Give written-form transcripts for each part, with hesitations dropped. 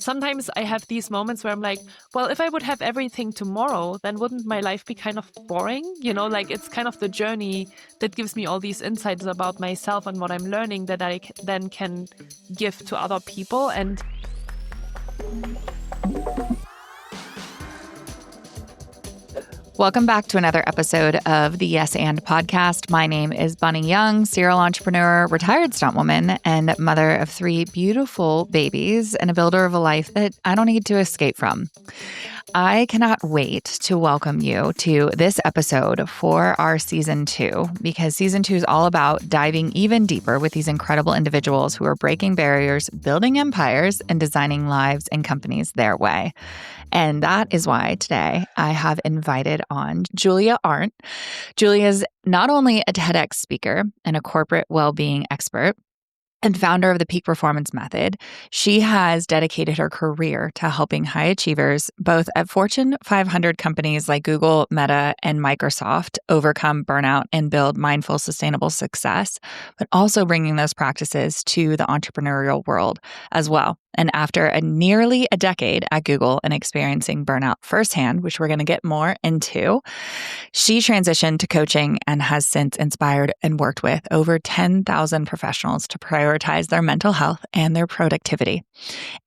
Sometimes I have these moments where I'm like, well, if I would have everything tomorrow, then wouldn't my life be kind of boring? Like it's kind of the journey that gives me all these insights about myself and what I'm learning that I then can give to other people. And welcome back to another episode of the Yes and podcast. My name is Bunny Young, serial entrepreneur, retired stunt woman, and mother of 3 beautiful babies, and a builder of a life that I don't need to escape from. I cannot wait to welcome you to this episode for our season 2, because season 2 is all about diving even deeper with these incredible individuals who are breaking barriers, building empires, and designing lives and companies their way. And that is why today I have invited on Julia Arndt. Julia is not only a TEDx speaker and a corporate well-being expert, and founder of the Peak Performance Method. She has dedicated her career to helping high achievers, both at Fortune 500 companies like Google, Meta, and Microsoft, overcome burnout and build mindful, sustainable success, but also bringing those practices to the entrepreneurial world as well. And after nearly a decade at Google and experiencing burnout firsthand, which we're going to get more into, she transitioned to coaching and has since inspired and worked with over 10,000 professionals to prioritize their mental health and their productivity.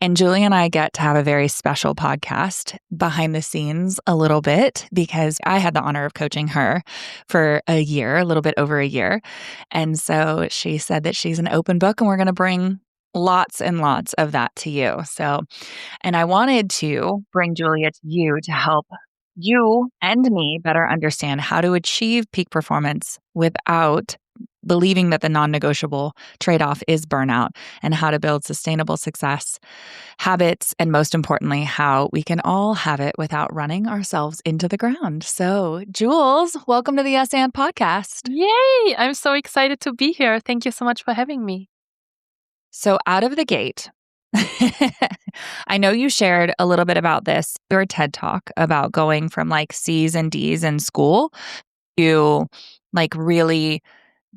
And Julia and I get to have a very special podcast behind the scenes a little bit, because I had the honor of coaching her for a year, a little bit over a year. And so she said that she's an open book, and we're going to bring lots and lots of that to you. And I wanted to bring Julia to you to help you and me better understand how to achieve peak performance without believing that the non-negotiable trade-off is burnout, and how to build sustainable success habits, and most importantly, how we can all have it without running ourselves into the ground. So, Jules, welcome to the Yes and podcast. yay! I'm so excited to be here. Thank you so much for having me. So out of the gate, I know you shared a little bit about this, your TED Talk, about going from like C's and D's in school to like really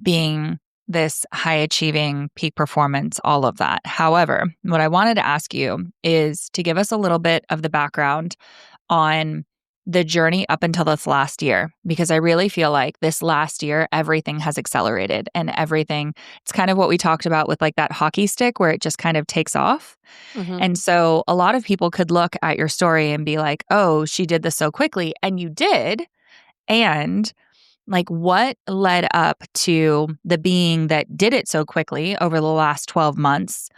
being this high achieving peak performance, all of that. However, what I wanted to ask you is to give us a little bit of the background on the journey up until this last year, because I really feel like this last year, everything has accelerated, and everything, it's kind of what we talked about with like that hockey stick where it just kind of takes off. Mm-hmm. And so a lot of people could look at your story and be like, oh, she did this so quickly. And you did. And like, what led up to the being that did it so quickly over the last 12 months,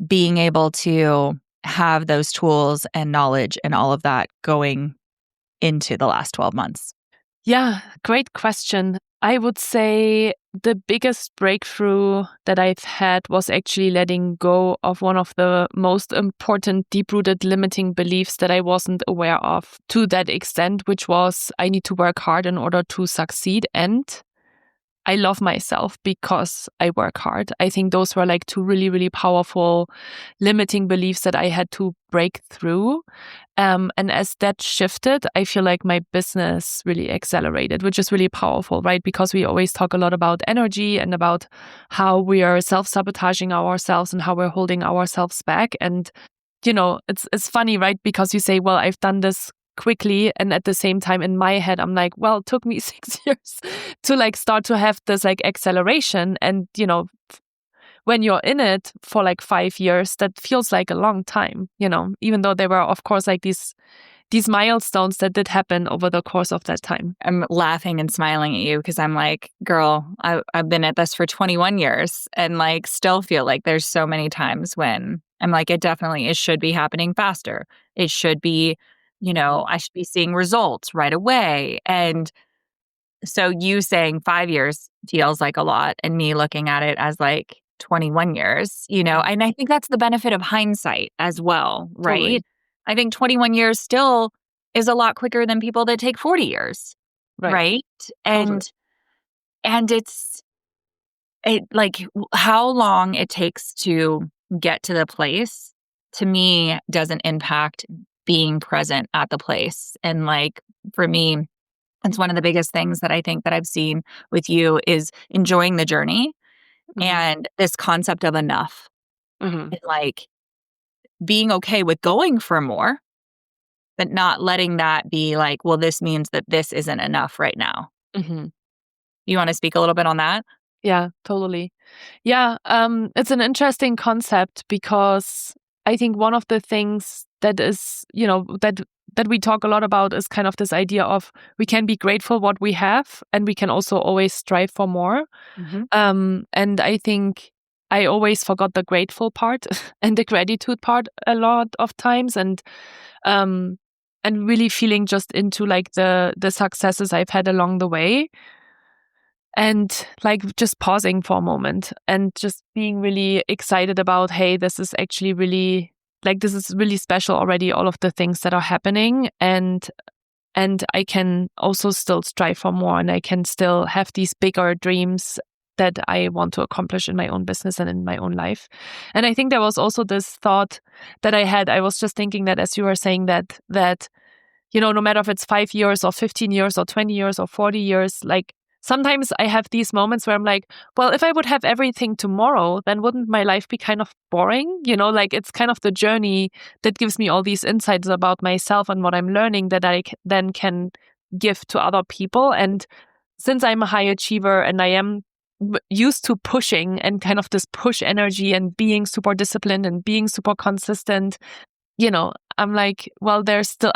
being able to have those tools and knowledge and all of that going into the last 12 months? Yeah, great question. I would say the biggest breakthrough that I've had was actually letting go of one of the most important deep-rooted limiting beliefs that I wasn't aware of to that extent, which was I need to work hard in order to succeed, and I love myself because I work hard. I think those were like 2 really, really powerful limiting beliefs that I had to break through. And as that shifted, I feel like my business really accelerated, which is really powerful, right? Because we always talk a lot about energy and about how we are self-sabotaging ourselves and how we're holding ourselves back. And, it's funny, right? Because you say, well, I've done this quickly, and at the same time in my head I'm like, well, it took me 6 years to like start to have this like acceleration. And when you're in it for like 5 years, that feels like a long time, even though there were of course like these milestones that did happen over the course of that time. I'm laughing and smiling at you because I'm like, girl, I've been at this for 21 years and like still feel like there's so many times when I'm like, it should be happening faster. It should be, I should be seeing results right away. And so you saying 5 years feels like a lot, and me looking at it as like 21 years, and I think that's the benefit of hindsight as well, right? Totally. I think 21 years still is a lot quicker than people that take 40 years, right? And totally. And it's like how long it takes to get to the place, to me, doesn't impact being present at the place. And like, for me, it's one of the biggest things that I think that I've seen with you is enjoying the journey. Mm-hmm. And this concept of enough. Mm-hmm. Like being okay with going for more, but not letting that be like, well, this means that this isn't enough right now. Hmm. You want to speak a little bit on that? Yeah, totally. Yeah, it's an interesting concept because I think one of the things that is, that we talk a lot about is kind of this idea of we can be grateful what we have and we can also always strive for more. Mm-hmm. And I think I always forgot the grateful part and the gratitude part a lot of times, um, and really feeling just into like the successes I've had along the way, and like just pausing for a moment and just being really excited about, hey, this is actually really like this is really special already. All of the things that are happening, and I can also still strive for more, and I can still have these bigger dreams that I want to accomplish in my own business and in my own life. And I think there was also this thought that I had. I was just thinking that as you were saying that no matter if it's 5 years or 15 years or 20 years or 40 years, like sometimes I have these moments where I'm like, well, if I would have everything tomorrow, then wouldn't my life be kind of boring? Like it's kind of the journey that gives me all these insights about myself and what I'm learning that I then can give to other people. And since I'm a high achiever and I am used to pushing and kind of this push energy and being super disciplined and being super consistent, I'm like, well,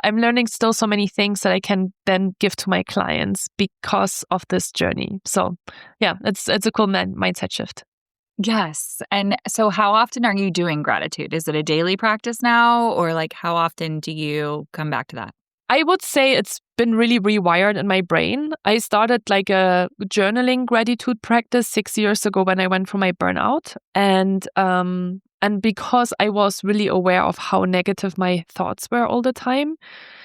I'm learning still so many things that I can then give to my clients because of this journey. So yeah, it's a cool mindset shift. Yes. And so how often are you doing gratitude? Is it a daily practice now, or like how often do you come back to that? I would say it's been really rewired in my brain. I started like a journaling gratitude practice 6 years ago when I went through my burnout. And because I was really aware of how negative my thoughts were all the time,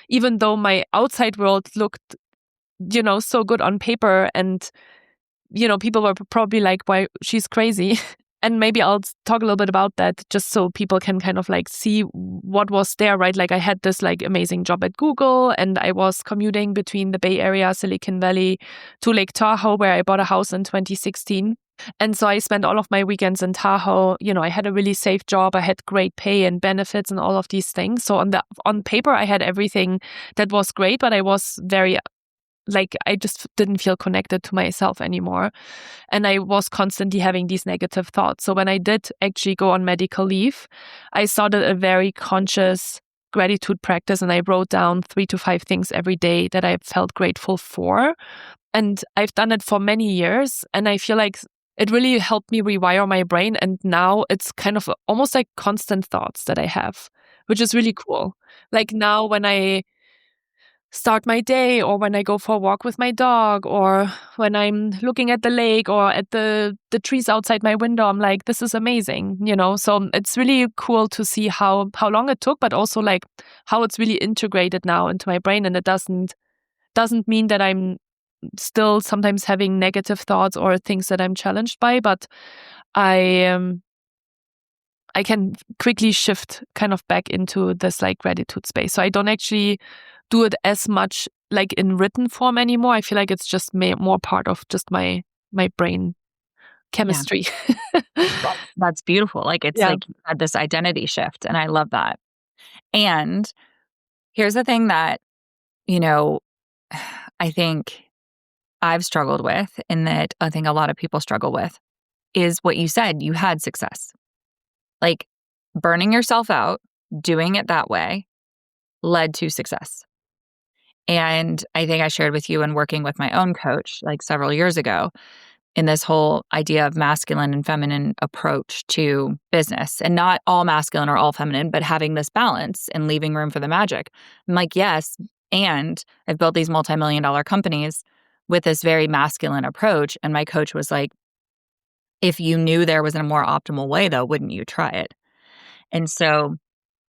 even though my outside world looked, so good on paper, and, people were probably like, why she's crazy. And maybe I'll talk a little bit about that just so people can kind of like see what was there, right? Like I had this like amazing job at Google, and I was commuting between the Bay Area, Silicon Valley to Lake Tahoe, where I bought a house in 2016. And so I spent all of my weekends in Tahoe. I had a really safe job. I had great pay and benefits and all of these things. So on paper, I had everything that was great, but I was very like I just didn't feel connected to myself anymore. And I was constantly having these negative thoughts. So when I did actually go on medical leave, I started a very conscious gratitude practice, and I wrote down 3 to 5 things every day that I felt grateful for. And I've done it for many years, and I feel like it really helped me rewire my brain. And now it's kind of almost like constant thoughts that I have, which is really cool. Like now when I start my day, or when I go for a walk with my dog, or when I'm looking at the lake or at the trees outside my window, I'm like, this is amazing, So it's really cool to see how long it took, but also like how it's really integrated now into my brain. And it doesn't mean that I'm still sometimes having negative thoughts or things that I'm challenged by, but I can quickly shift kind of back into this like gratitude space. So I don't actually do it as much like in written form anymore. I feel like it's just more part of just my brain chemistry. That's beautiful. Like it's Yeah. like you had this identity shift, and I love that. And here's the thing that, I think I've struggled with, and that I think a lot of people struggle with, is what you said. You had success. Like burning yourself out, doing it that way led to success. And I think I shared with you in working with my own coach like several years ago, in this whole idea of masculine and feminine approach to business, and not all masculine or all feminine, but having this balance and leaving room for the magic. I'm like, yes. And I've built these multi-million-dollar companies with this very masculine approach. And my coach was like, if you knew there was a more optimal way, though, wouldn't you try it? And so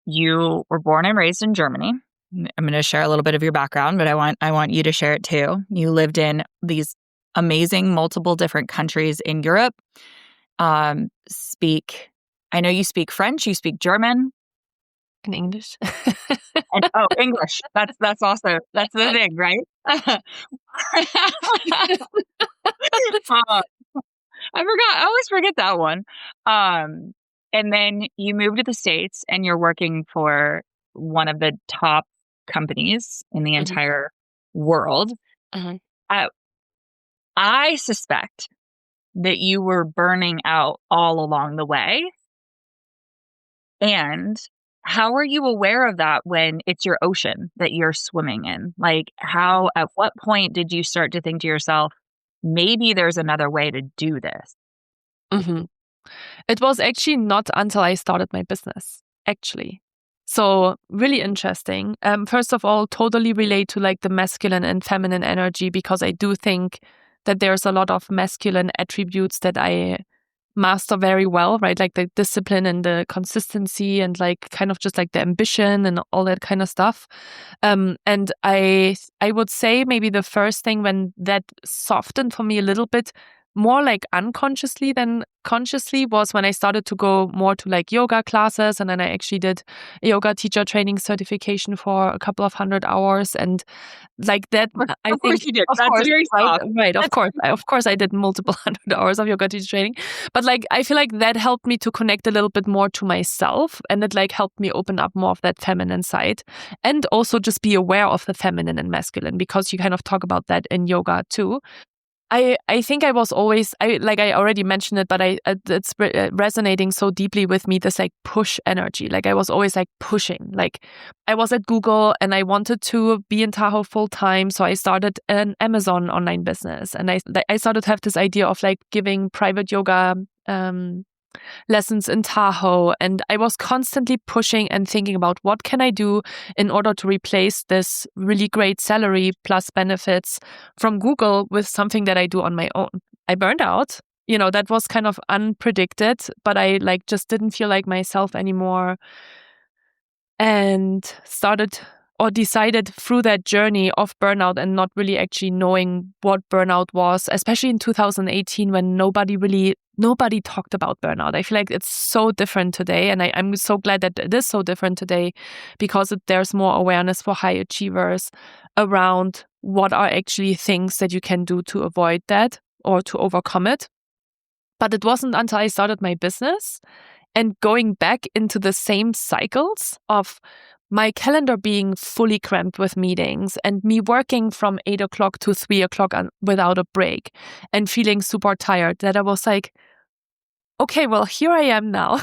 you were born and raised in Germany. I'm going to share a little bit of your background, but I want you to share it too. You lived in these amazing multiple different countries in Europe. I know you speak French, you speak German. In English. And English. That's also the thing, right? I forgot. I always forget that one. And then you move to the States and you're working for one of the top companies in the Mhm, entire world. mhm. Uh, I suspect that you were burning out all along the way. And how are you aware of that when it's your ocean that you're swimming in? Like, at what point did you start to think to yourself, maybe there's another way to do this? Mhm. It was actually not until I started my business, actually. So really interesting. First of all, totally relate to like the masculine and feminine energy because I do think that there's a lot of masculine attributes that I master very well, right? Like the discipline and the consistency and like kind of just like the ambition and all that kind of stuff. And I would say maybe the first thing when that softened for me a little bit, more like unconsciously than consciously, was when I started to go more to like yoga classes. And then I actually did a yoga teacher training certification for a couple of 100 hours. And like that, I Of course think, you did. of That's course, very right, soft. right, of course, I did multiple 100 hours of yoga teacher training, but like I feel like that helped me to connect a little bit more to myself, and it like helped me open up more of that feminine side, and also just be aware of the feminine and masculine because you kind of talk about that in yoga too. I think I was always, I already mentioned it, but it's resonating so deeply with me, this like push energy. Like I was always like pushing. Like I was at Google and I wanted to be in Tahoe full time, so I started an Amazon online business, and I started to have this idea of like giving private yoga lessons in Tahoe. And I was constantly pushing and thinking about what can I do in order to replace this really great salary plus benefits from Google with something that I do on my own. I burned out. That was kind of unpredicted, but I like just didn't feel like myself anymore, and started or decided through that journey of burnout and not really actually knowing what burnout was, especially in 2018 when nobody talked about burnout. I feel like it's so different today. And I'm so glad that it is so different today because there's more awareness for high achievers around what are actually things that you can do to avoid that or to overcome it. But it wasn't until I started my business and going back into the same cycles of my calendar being fully crammed with meetings and me working from 8 o'clock to 3 o'clock without a break and feeling super tired, that I was like, okay, well, here I am now.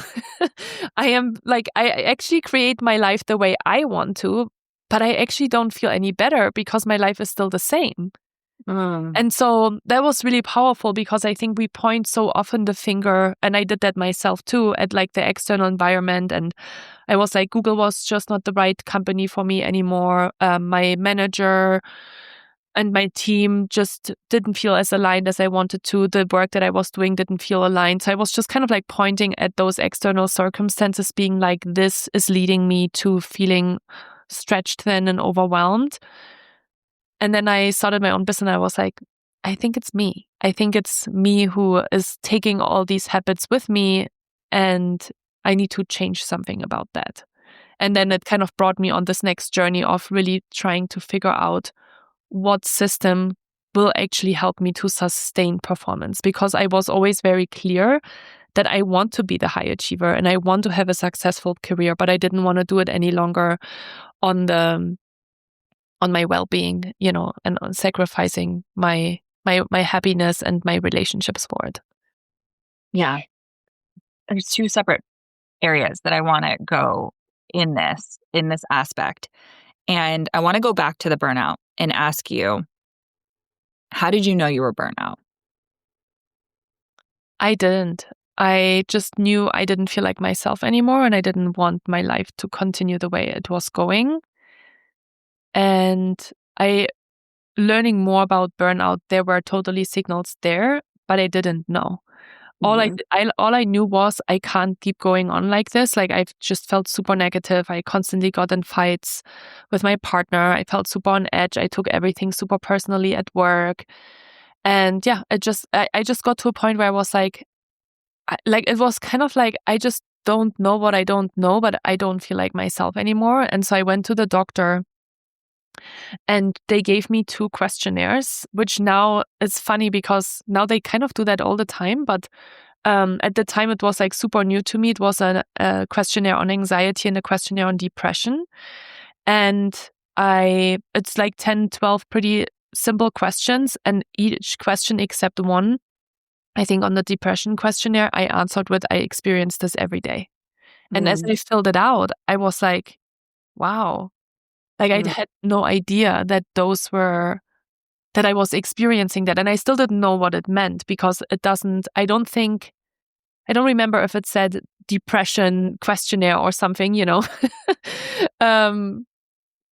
I am like, I actually create my life the way I want to, but I actually don't feel any better because my life is still the same. And so that was really powerful because I think we point so often the finger, and I did that myself too, at like the external environment. And I was like, Google was just not the right company for me anymore. My manager and my team just didn't feel as aligned as I wanted to. The work that I was doing didn't feel aligned. So I was just kind of like pointing at those external circumstances, being like, this is leading me to feeling stretched thin and overwhelmed. And then I started my own business and I was like, I think it's me. I think it's me who is taking all these habits with me, and I need to change something about that. And then it kind of brought me on this next journey of really trying to figure out what system will actually help me to sustain performance, because I was always very clear that I want to be the high achiever and I want to have a successful career, but I didn't want to do it any longer on my well-being, and on sacrificing my happiness and my relationships for it. Yeah. There's two separate areas that I want to go in this aspect. And I want to go back to the burnout and ask you, how did you know you were burnout? I didn't. I just knew I didn't feel like myself anymore, and I didn't want my life to continue the way it was going. And I learning more about burnout, there were totally signals there, but I didn't know. All I knew was I can't keep going on like this. Like I've just felt super negative. I constantly got in fights with my partner. I felt super on edge. I took everything super personally at work. And yeah, I just got to a point where I was like, it was kind of like, I just don't know what I don't know, but I don't feel like myself anymore. And so I went to the doctor and they gave me 2 questionnaires, which now is funny because now they kind of do that all the time. But At the time, it was like super new to me. It was a questionnaire on anxiety and a questionnaire on depression. And it's like 10, 12 pretty simple questions. And each question except one, I think on the depression questionnaire, I answered with, I experience this every day. And as I filled it out, I was like, wow, like I had no idea that that I was experiencing that. And I still didn't know what it meant because I don't remember if it said depression questionnaire or something,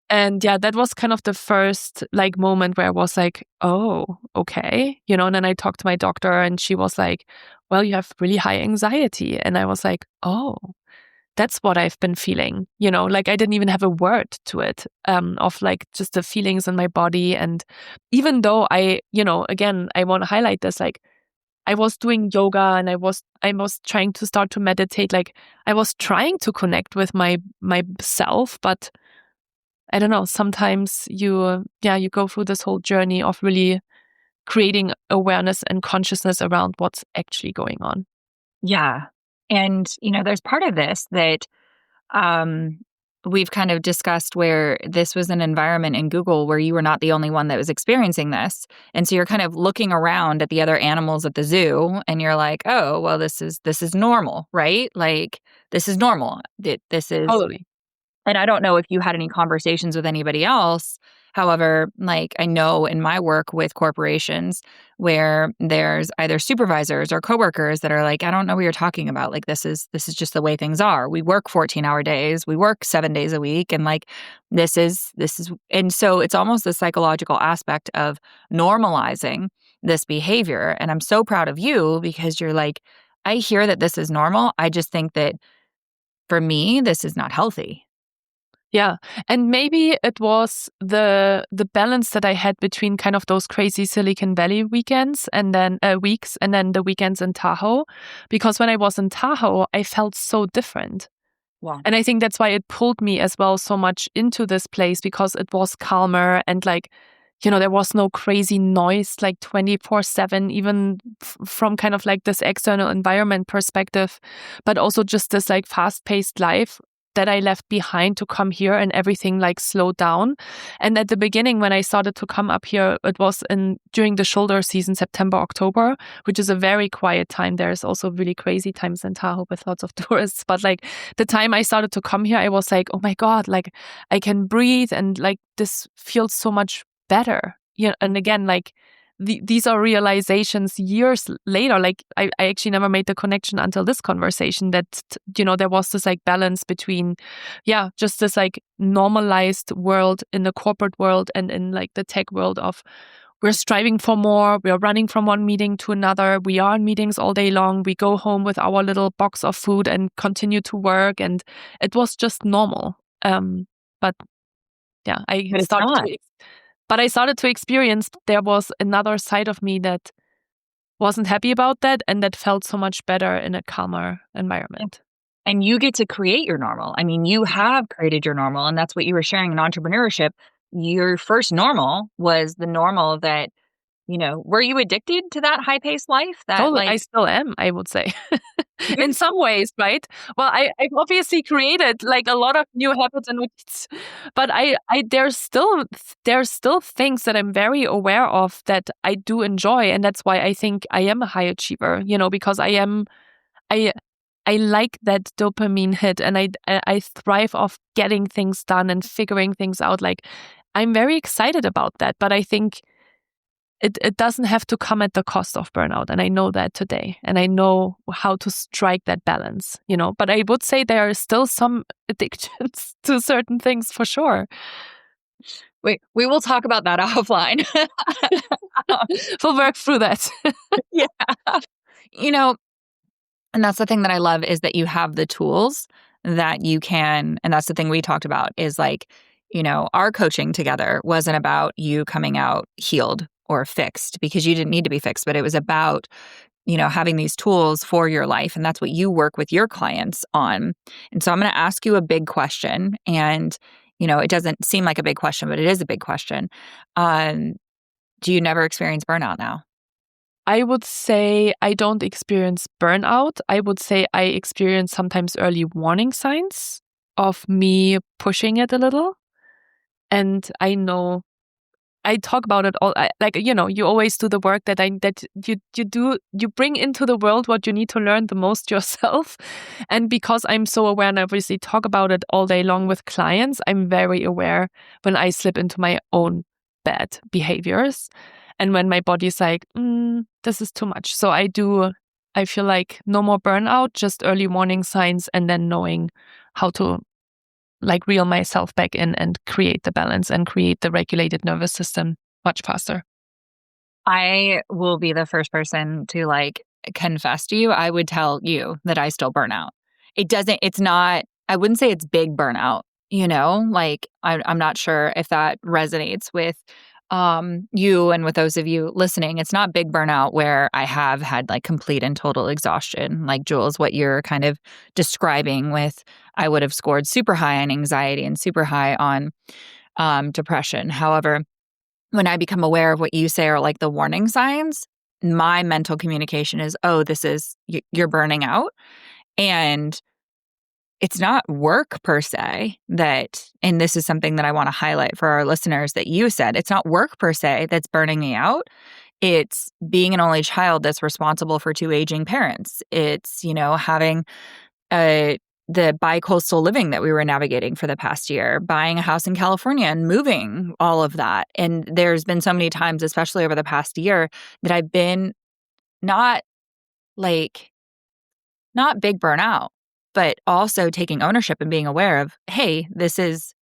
And yeah, that was kind of the first like moment where I was like, oh, okay. And then I talked to my doctor and she was like, well, you have really high anxiety. And I was like, oh, that's what I've been feeling, like I didn't even have a word to it, of like just the feelings in my body. And even though again, I want to highlight this, like I was doing yoga and I was trying to start to meditate. Like I was trying to connect with myself, but I don't know, sometimes you go through this whole journey of really creating awareness and consciousness around what's actually going on. Yeah. And, there's part of this that we've kind of discussed where this was an environment in Google where you were not the only one that was experiencing this. And so you're kind of looking around at the other animals at the zoo and you're like, oh, well, this is normal, right? Like, this is normal. This is Totally. And I don't know if you had any conversations with anybody else. However, like I know in my work with corporations where there's either supervisors or coworkers that are like, I don't know what you're talking about. Like this is just the way things are. We work 14-hour days. We work 7 days a week. And like this is and so it's almost the psychological aspect of normalizing this behavior. And I'm so proud of you because you're like, I hear that this is normal. I just think that for me, this is not healthy. Yeah. And maybe it was the balance that I had between kind of those crazy Silicon Valley weekends and then weeks and then the weekends in Tahoe. Because when I was in Tahoe, I felt so different. Wow. And I think that's why it pulled me as well so much into this place because it was calmer and like, there was no crazy noise like 24/7, even from kind of like this external environment perspective, but also just this like fast-paced life that I left behind to come here and everything like slowed down. And at the beginning, when I started to come up here, it was during the shoulder season, September, October, which is a very quiet time. There's also really crazy times in Tahoe with lots of tourists. But like the time I started to come here, I was like, oh my God, like I can breathe and like this feels so much better. And again, like these are realizations years later. Like I actually never made the connection until this conversation that, there was this like balance between, just this like normalized world in the corporate world and in like the tech world of we're striving for more. We're running from one meeting to another. We are in meetings all day long. We go home with our little box of food and continue to work. And it was just normal. But yeah, I started to experience there was another side of me that wasn't happy about that and that felt so much better in a calmer environment. And you get to create your normal. I mean, you have created your normal, and that's what you were sharing in entrepreneurship. Your first normal was the normal that, were you addicted to that high-paced life? Totally, I still am, I would say. In some ways, right? Well, I've obviously created like a lot of new habits and routines, but there's still things that I'm very aware of that I do enjoy, and that's why I think I am a high achiever. Because I like that dopamine hit, and I thrive off getting things done and figuring things out. Like I'm very excited about that, but I think it doesn't have to come at the cost of burnout. And I know that today. And I know how to strike that balance, But I would say there are still some addictions to certain things for sure. We will talk about that offline. We'll work through that. Yeah. And that's the thing that I love is that you have the tools that you can, and that's the thing we talked about is like, our coaching together wasn't about you coming out healed or fixed because you didn't need to be fixed, but it was about, having these tools for your life. And that's what you work with your clients on. And so I'm going to ask you a big question. And, it doesn't seem like a big question, but it is a big question. Do you never experience burnout now? I would say I don't experience burnout. I would say I experience sometimes early warning signs of me pushing it a little. And I know I talk about it all. You always do the work that you bring into the world what you need to learn the most yourself. And because I'm so aware and I obviously talk about it all day long with clients, I'm very aware when I slip into my own bad behaviors and when my body's like, this is too much. So I feel like no more burnout, just early warning signs, and then knowing how to like reel myself back in and create the balance and create the regulated nervous system much faster. I will be the first person to like confess to you. I would tell you that I still burn out. It's not, I wouldn't say it's big burnout, like I'm not sure if that resonates with you and with those of you listening. It's not big burnout where I have had like complete and total exhaustion, like Jules, what you're kind of describing with, I would have scored super high on anxiety and super high on depression. However, when I become aware of what you say are like the warning signs, my mental communication is, oh, you're burning out. And it's not work per se and this is something that I want to highlight for our listeners that you said, it's not work per se that's burning me out. It's being an only child that's responsible for two aging parents. It's, having the bi-coastal living that we were navigating for the past year, buying a house in California and moving, all of that. And there's been so many times, especially over the past year, that I've been not big burnout, but also taking ownership and being aware of, hey, this is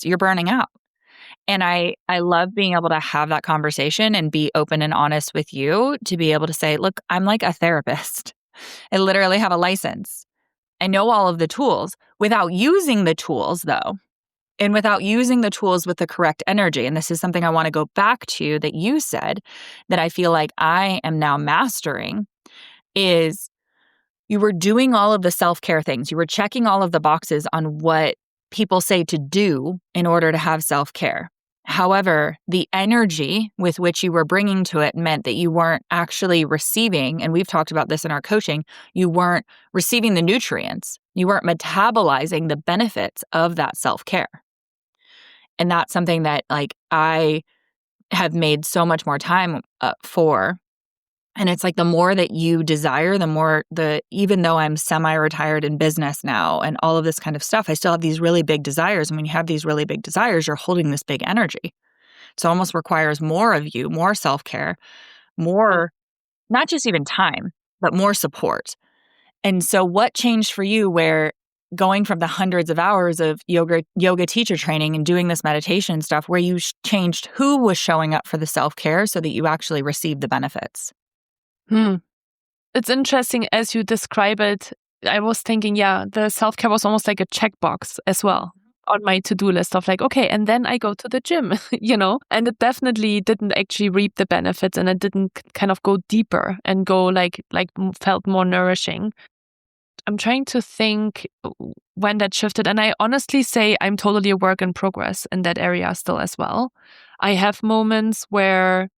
you're burning out. And I love being able to have that conversation and be open and honest with you to be able to say, look, I'm like a therapist. I literally have a license. I know all of the tools without using the tools, though, and without using the tools with the correct energy. And this is something I want to go back to that you said that I feel like I am now mastering is you were doing all of the self-care things. You were checking all of the boxes on what people say to do in order to have self-care. However, the energy with which you were bringing to it meant that you weren't actually receiving, and we've talked about this in our coaching, you weren't receiving the nutrients. You weren't metabolizing the benefits of that self-care. And that's something that like I have made so much more time for. And it's like the more that you desire, even though I'm semi-retired in business now and all of this kind of stuff, I still have these really big desires. And when you have these really big desires, you're holding this big energy. So it almost requires more of you, more self-care, more, not just even time, but more support. And so what changed for you where going from the hundreds of hours of yoga teacher training and doing this meditation stuff, where you changed who was showing up for the self-care so that you actually received the benefits? It's interesting as you describe it. I was thinking, the self-care was almost like a checkbox as well on my to-do list of like, okay, and then I go to the gym, and it definitely didn't actually reap the benefits and it didn't kind of go deeper and go like felt more nourishing. I'm trying to think when that shifted. And I honestly say I'm totally a work in progress in that area still as well. I have moments where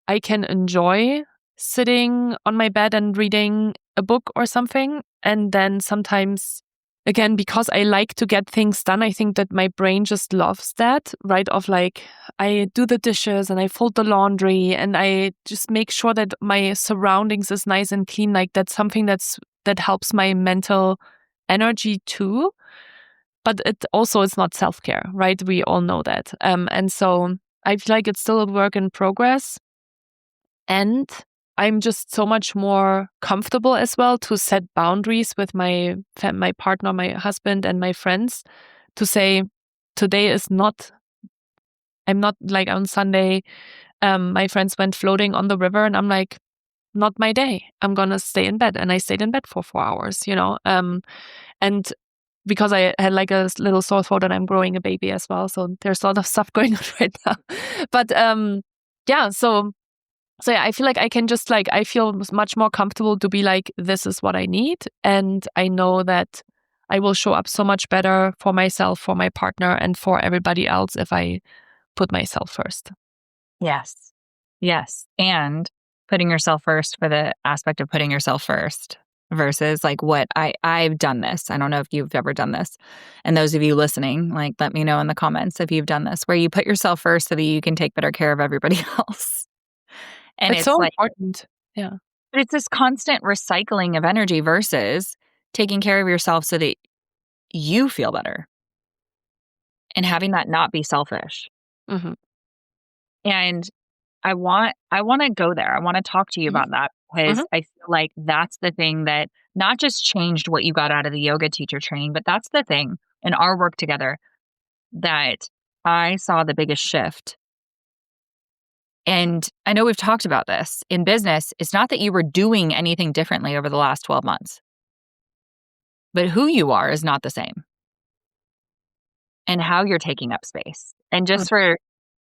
I can enjoy sitting on my bed and reading a book or something. And then sometimes, again, because I like to get things done, I think that my brain just loves that, right? Of like, I do the dishes and I fold the laundry and I just make sure that my surroundings is nice and clean. Like that's something that helps my mental energy too. But it also is not self-care, right? We all know that. And so I feel like it's still a work in progress. And I'm just so much more comfortable as well to set boundaries with my partner, my husband, and my friends to say, today is not, I'm not like on Sunday, my friends went floating on the river and I'm like, not my day. I'm going to stay in bed. And I stayed in bed for 4 hours, and because I had like a little sore throat and I'm growing a baby as well. So there's a lot of stuff going on right now. But So I feel like I can just I feel much more comfortable to be like, this is what I need. And I know that I will show up so much better for myself, for my partner, and for everybody else if I put myself first. Yes. Yes. And putting yourself first for the aspect of putting yourself first versus like what I've done this. I don't know if you've ever done this. And those of you listening, like let me know in the comments if you've done this, where you put yourself first so that you can take better care of everybody else. And It's it's so like, important. Yeah. but it's this constant recycling of energy versus taking care of yourself so that you feel better and having that not be selfish. Mm-hmm. And I want to go there. I want to talk to you Mm-hmm. about that because I feel like that's the thing that not just changed what you got out of the yoga teacher training, but that's the thing in our work together that I saw the biggest shift. And I know we've talked about this in business. It's not that you were doing anything differently over the last 12 months, but who you are is not the same and how you're taking up space. And just for,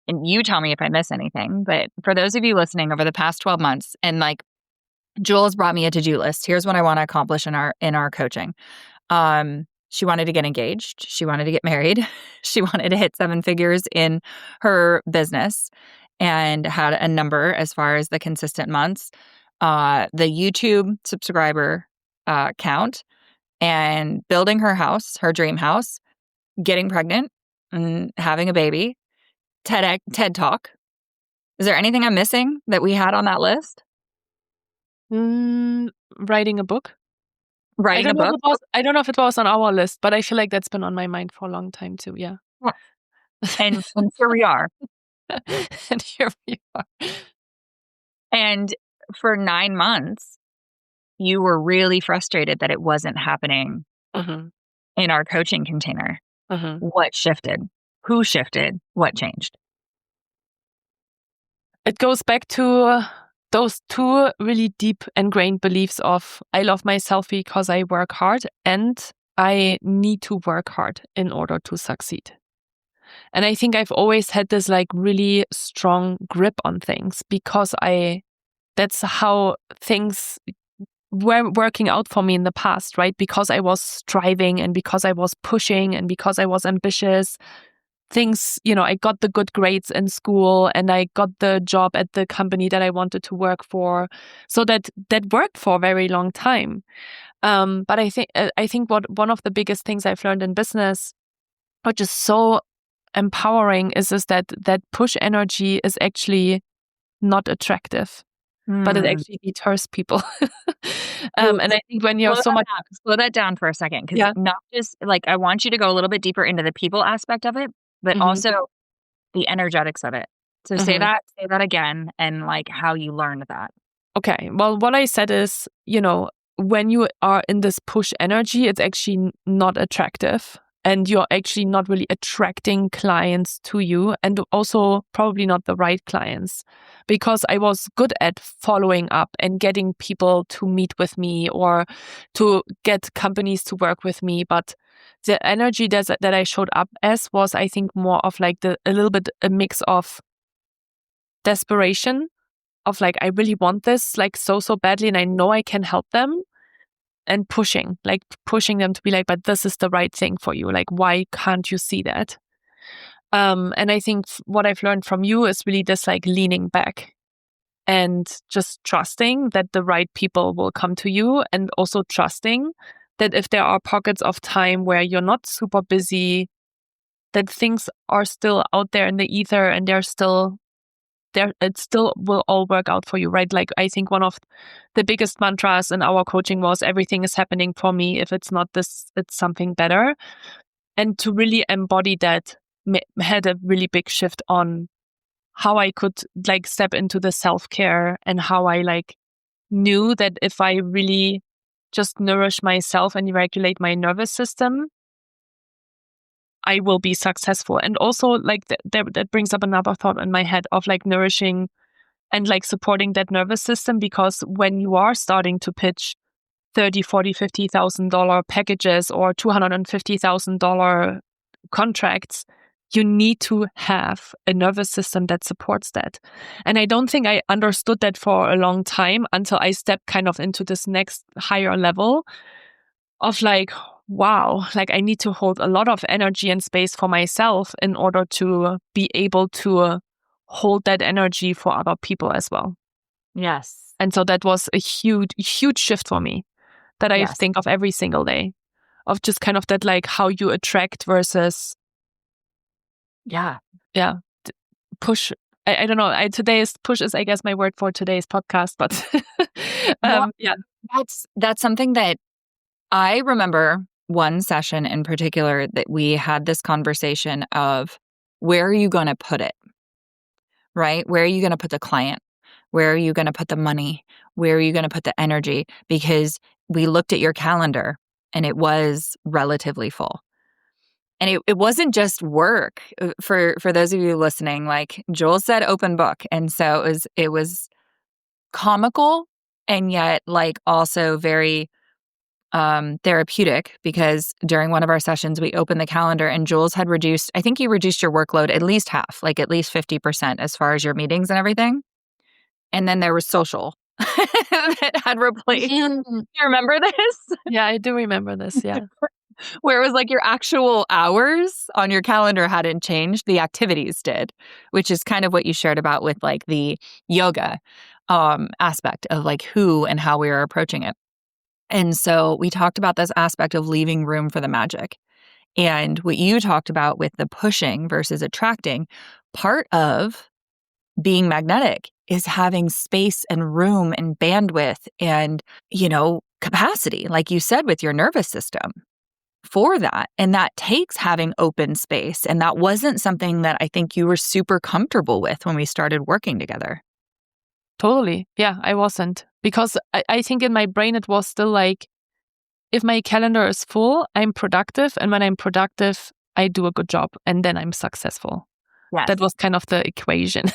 and you tell me if I miss anything, but for those of you listening over the past 12 months, and like Jewel has brought me a to-do list. Here's what I want to accomplish in our coaching. She wanted to get engaged. She wanted to get married. She wanted to hit 7 figures in her business and had a number as far as the consistent months, the YouTube subscriber count, and building her house, her dream house, getting pregnant and having a baby, TED Talk. Is there anything I'm missing that we had on that list? Writing a book. Writing a book? I don't know if it was on our list, but I feel like that's been on my mind for a long time too. Yeah. And here we are. And here we are. And for 9 months, you were really frustrated that it wasn't happening in our coaching container. What shifted? Who shifted? What changed? It goes back to those 2 really deep ingrained beliefs of I love myself because I work hard and I need to work hard in order to succeed. And I think I've always had this like really strong grip on things because that's how things were working out for me in the past, right? Because I was striving and because I was pushing and because I was ambitious. Things, I got the good grades in school and I got the job at the company that I wanted to work for. So that worked for a very long time. But I think one of the biggest things I've learned in business, which is so empowering, is that push energy is actually not attractive, but it actually deters people. And I think when you're slow that down for a second, because not just like I want you to go a little bit deeper into the people aspect of it, but also the energetics of it. So say that again and like how you learned that. Okay. Well, what I said is, when you are in this push energy, it's actually not attractive and you're actually not really attracting clients to you and also probably not the right clients, because I was good at following up and getting people to meet with me or to get companies to work with me. But the energy that I showed up as was, I think, more of like a little bit a mix of desperation of like, I really want this like so badly and I know I can help them, and pushing them to be like, but this is the right thing for you. Like, why can't you see that? And I think what I've learned from you is really this like leaning back and just trusting that the right people will come to you, and also trusting that if there are pockets of time where you're not super busy, that things are still out there in the ether and they're still there, it still will all work out for you, right? Like, I think one of the biggest mantras in our coaching was everything is happening for me. If it's not this, it's something better. And to really embody that had a really big shift on how I could like step into the self-care, and how I like knew that if I really just nourish myself and regulate my nervous system, I will be successful. And also like that brings up another thought in my head of like nourishing and like supporting that nervous system, because when you are starting to pitch $30,000, $40,000, $50,000 packages or $250,000 contracts, you need to have a nervous system that supports that. And I don't think I understood that for a long time until I stepped kind of into this next higher level of like, wow, like I need to hold a lot of energy and space for myself in order to be able to hold that energy for other people as well. Yes. And so that was a huge shift for me that I Yes. think of every single day, of just kind of that, like, how you attract versus, Yeah. yeah, push. I don't know. Today's push is, I guess, my word for today's podcast, but Well, yeah, that's something that I remember one session in particular that we had this conversation of where are you going to put it, right? Where are you going to put the client? Where are you going to put the money? Where are you going to put the energy? Because we looked at your calendar and it was relatively full. And it wasn't just work. For those of you listening, like Joel said, open book. And so it was comical and yet like also very therapeutic, because during one of our sessions, we opened the calendar and Jules had reduced, I think you reduced your workload at least half, like at least 50% as far as your meetings and everything. And then there was social that had replaced. You remember this? yeah, I do remember this. Yeah, Where it was like your actual hours on your calendar hadn't changed, the activities did, which is kind of what you shared about with like the yoga aspect of like who and how we are approaching it. And so we talked about this aspect of leaving room for the magic. And what you talked about with the pushing versus attracting, part of being magnetic is having space and room and bandwidth and, capacity, like you said, with your nervous system for that. And that takes having open space. And that wasn't something that I think you were super comfortable with when we started working together. totally. Yeah, I wasn't, because I think in my brain it was still like, if my calendar is full, I'm productive. And when I'm productive, I do a good job and then I'm successful. Yes. That was kind of the equation.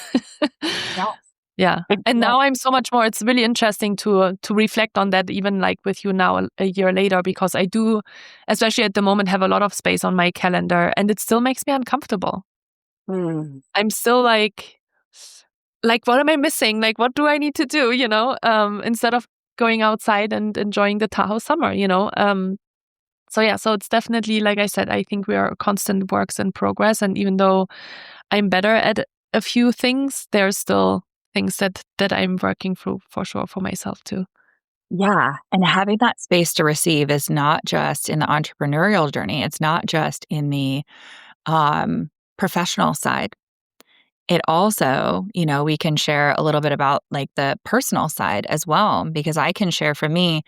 Yes. Yeah. And now I'm so much more, it's really interesting to reflect on that, even like with you now a year later, because I do, especially at the moment, have a lot of space on my calendar and it still makes me uncomfortable. I'm still like, what am I missing? Like, what do I need to do, instead of going outside and enjoying the Tahoe summer, So yeah, so it's definitely, like I said, I think we are constant works in progress. And even though I'm better at a few things, there's still things that I'm working through for sure for myself too. Yeah. And having that space to receive is not just in the entrepreneurial journey. It's not just in the professional side. It also, we can share a little bit about like the personal side as well, because I can share for me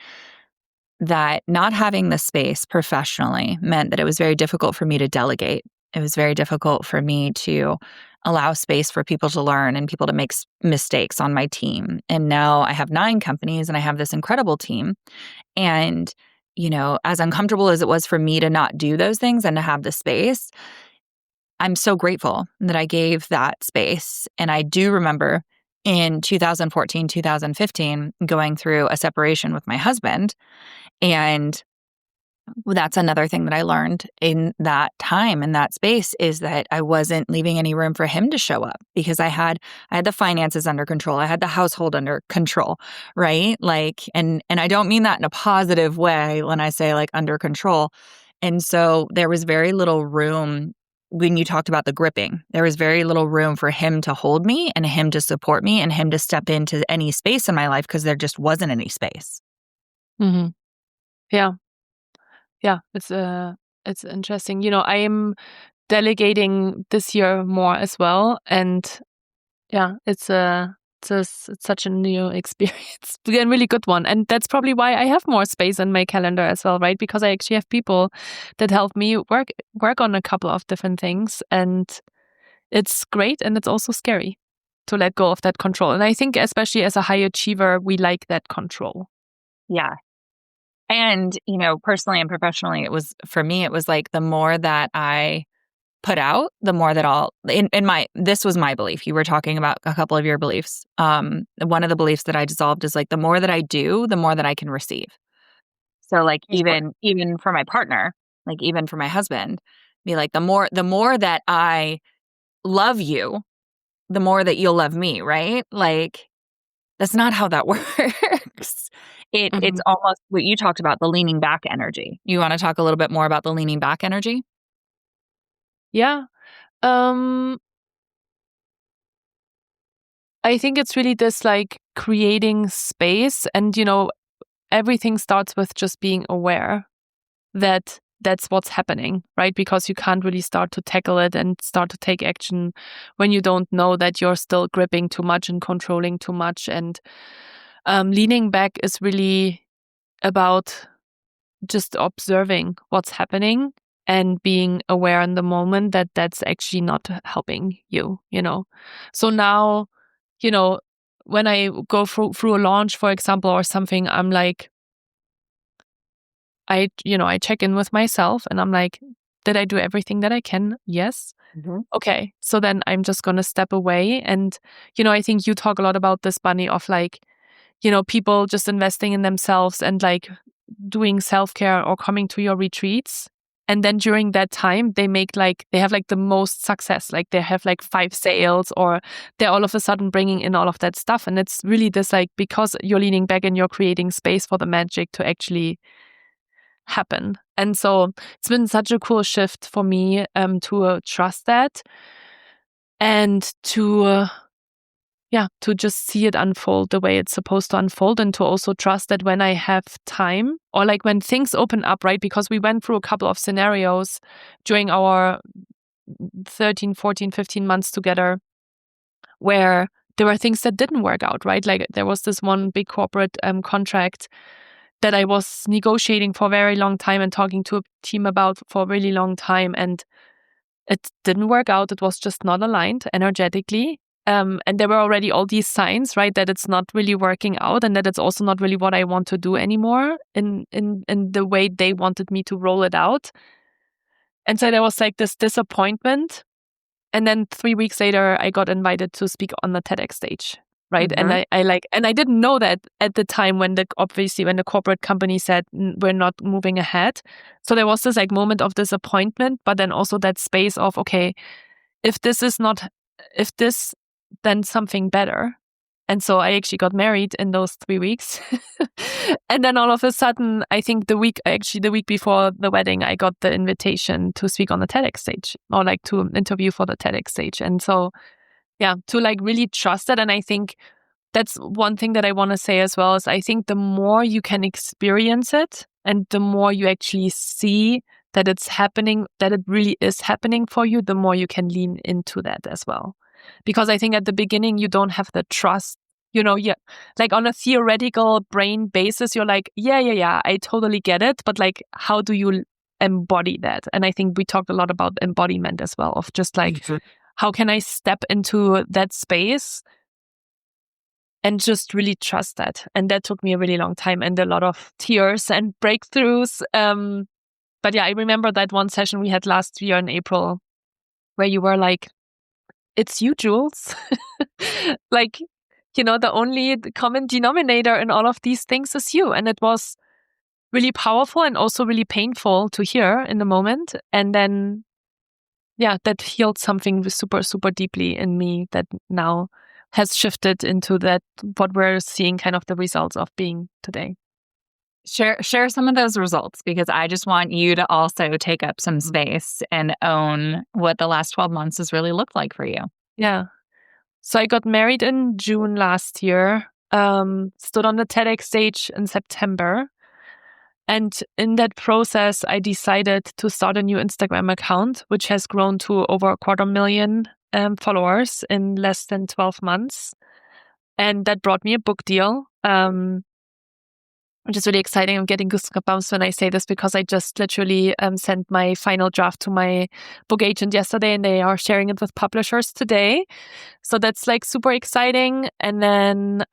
that not having the space professionally meant that it was very difficult for me to delegate. It was very difficult for me to allow space for people to learn and people to make mistakes on my team. And now I have 9 companies and I have this incredible team. And, as uncomfortable as it was for me to not do those things and to have the space, I'm so grateful that I gave that space. And I do remember in 2014, 2015, going through a separation with my husband. And that's another thing that I learned in that time, in that space, is that I wasn't leaving any room for him to show up, because I had the finances under control. I had the household under control, right? Like, and I don't mean that in a positive way when I say like under control. And so there was very little room when you talked about the gripping. There was very little room for him to hold me and him to support me and him to step into any space in my life, because there just wasn't any space. Mm-hmm. Yeah. Yeah. It's interesting. I am delegating this year more as well. And yeah, it's such a new experience, a really good one. And that's probably why I have more space in my calendar as well, right? Because I actually have people that help me work on a couple of different things. And it's great. And it's also scary to let go of that control. And I think especially as a high achiever, we like that control. Yeah. And, personally and professionally, for me, it was like the more that I put out, the more that this was my belief. You were talking about a couple of your beliefs. One of the beliefs that I dissolved is like, the more that I do, the more that I can receive. So like, even for my partner, like even for my husband, be like, the more that I love you, the more that you'll love me, right? Like, that's not how that works. It's almost what you talked about, the leaning back energy. You want to talk a little bit more about the leaning back energy? Yeah. Um, I think it's really this like creating space, and everything starts with just being aware that that's what's happening, right? Because you can't really start to tackle it and start to take action when you don't know that you're still gripping too much and controlling too much. And leaning back is really about just observing what's happening and being aware in the moment that that's actually not helping you. So now, when I go through a launch, for example, or something, I'm like, I check in with myself and I'm like, did I do everything that I can? Yes. Okay. So then I'm just going to step away. And, I think you talk a lot about this, Bunny, of like, people just investing in themselves and like doing self-care or coming to your retreats. And then during that time, they have like the most success. Like they have like 5 sales, or they're all of a sudden bringing in all of that stuff. And it's really this like, because you're leaning back and you're creating space for the magic to actually happen. And so it's been such a cool shift for me to trust that and to just see it unfold the way it's supposed to unfold, and to also trust that when I have time, or like when things open up, right? Because we went through a couple of scenarios during our 13, 14, 15 months together where there were things that didn't work out, right? Like there was this one big corporate contract that I was negotiating for a very long time and talking to a team about for a really long time. And it didn't work out. It was just not aligned energetically. And there were already all these signs, right, that it's not really working out, and that it's also not really what I want to do anymore in the way they wanted me to roll it out. And so there was like this disappointment. And then 3 weeks later, I got invited to speak on the TEDx stage. Right. And I didn't know that at the time when the corporate company said we're not moving ahead. So there was this like moment of disappointment, but then also that space of, okay, if this, then something better. And so I actually got married in those 3 weeks. And then all of a sudden, I think the week before the wedding, I got the invitation to speak on the TEDx stage, or like to interview for the TEDx stage. And so to like really trust it. And I think that's one thing that I want to say as well, is I think the more you can experience it and the more you actually see that it's happening, that it really is happening for you, the more you can lean into that as well. Because I think at the beginning, you don't have the trust, like on a theoretical brain basis, you're like, yeah, I totally get it. But like, how do you embody that? And I think we talked a lot about embodiment as well, of just like, how can I step into that space and just really trust that? And that took me a really long time and a lot of tears and breakthroughs. But I remember that one session we had last year in April where you were like, it's you, Jules. Like, the only common denominator in all of these things is you. And it was really powerful and also really painful to hear in the moment. And then that healed something super, super deeply in me that now has shifted into that, what we're seeing kind of the results of being today. Share some of those results, because I just want you to also take up some space and own what the last 12 months has really looked like for you. Yeah. So I got married in June last year, stood on the TEDx stage in September. And in that process, I decided to start a new Instagram account, which has grown to over 250,000 followers in less than 12 months. And that brought me a book deal, which is really exciting. I'm getting goosebumps when I say this, because I just literally sent my final draft to my book agent yesterday, and they are sharing it with publishers today. So that's like super exciting. And then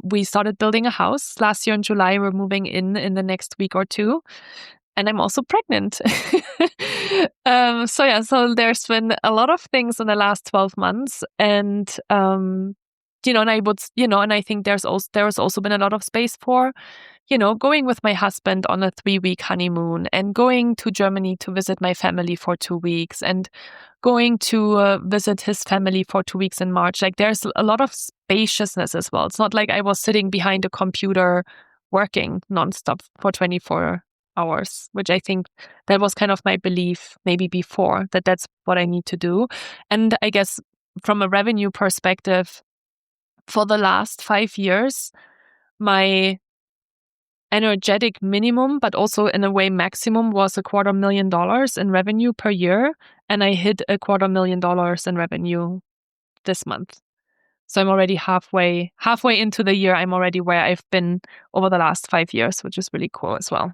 we started building a house last year in July. We're moving in the next week or two. And I'm also pregnant. So there's been a lot of things in the last 12 months. And, and I think there's also been a lot of space for, going with my husband on a 3-week honeymoon, and going to Germany to visit my family for 2 weeks, and going to visit his family for 2 weeks in March. Like there's a lot of spaciousness as well. It's not like I was sitting behind a computer working nonstop for 24 hours, which I think that was kind of my belief maybe before, that that's what I need to do. And I guess from a revenue perspective, for the last 5 years, my energetic minimum, but also in a way maximum, was $250,000 in revenue per year. And I hit $250,000 in revenue this month. So I'm already halfway into the year. I'm already where I've been over the last 5 years, which is really cool as well.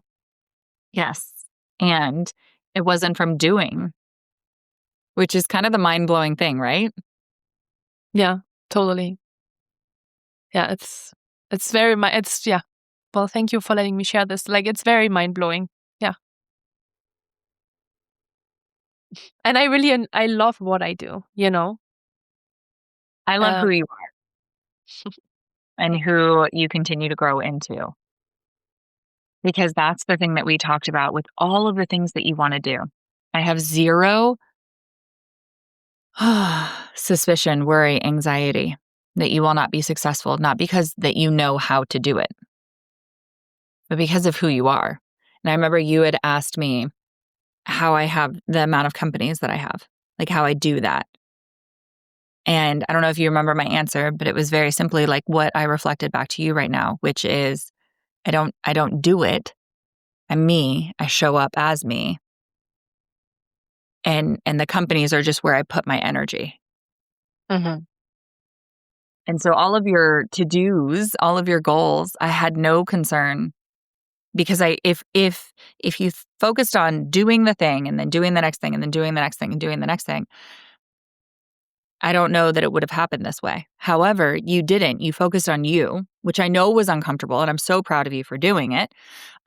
Yes. And it wasn't from doing, which is kind of the mind-blowing thing, right? Yeah, totally. Yeah, it's very, yeah. Well, thank you for letting me share this. Like, it's very mind-blowing. Yeah. And I love what I do, you know? I love who you are and who you continue to grow into. Because that's the thing that we talked about with all of the things that you want to do. I have zero suspicion, worry, anxiety that you will not be successful, not because that you know how to do it, but because of who you are. And I remember you had asked me how I have the amount of companies that I have, like how I do that. And I don't know if you remember my answer, but it was very simply like what I reflected back to you right now, which is I don't do it. I'm me. I show up as me. And the companies are just where I put my energy. Mm-hmm. And so all of your to-dos, all of your goals, I had no concern because if you focused on doing the thing and then doing the next thing and then doing the next thing and doing the next thing, I don't know that it would have happened this way. However, you didn't. You focused on you, which I know was uncomfortable, and I'm so proud of you for doing it.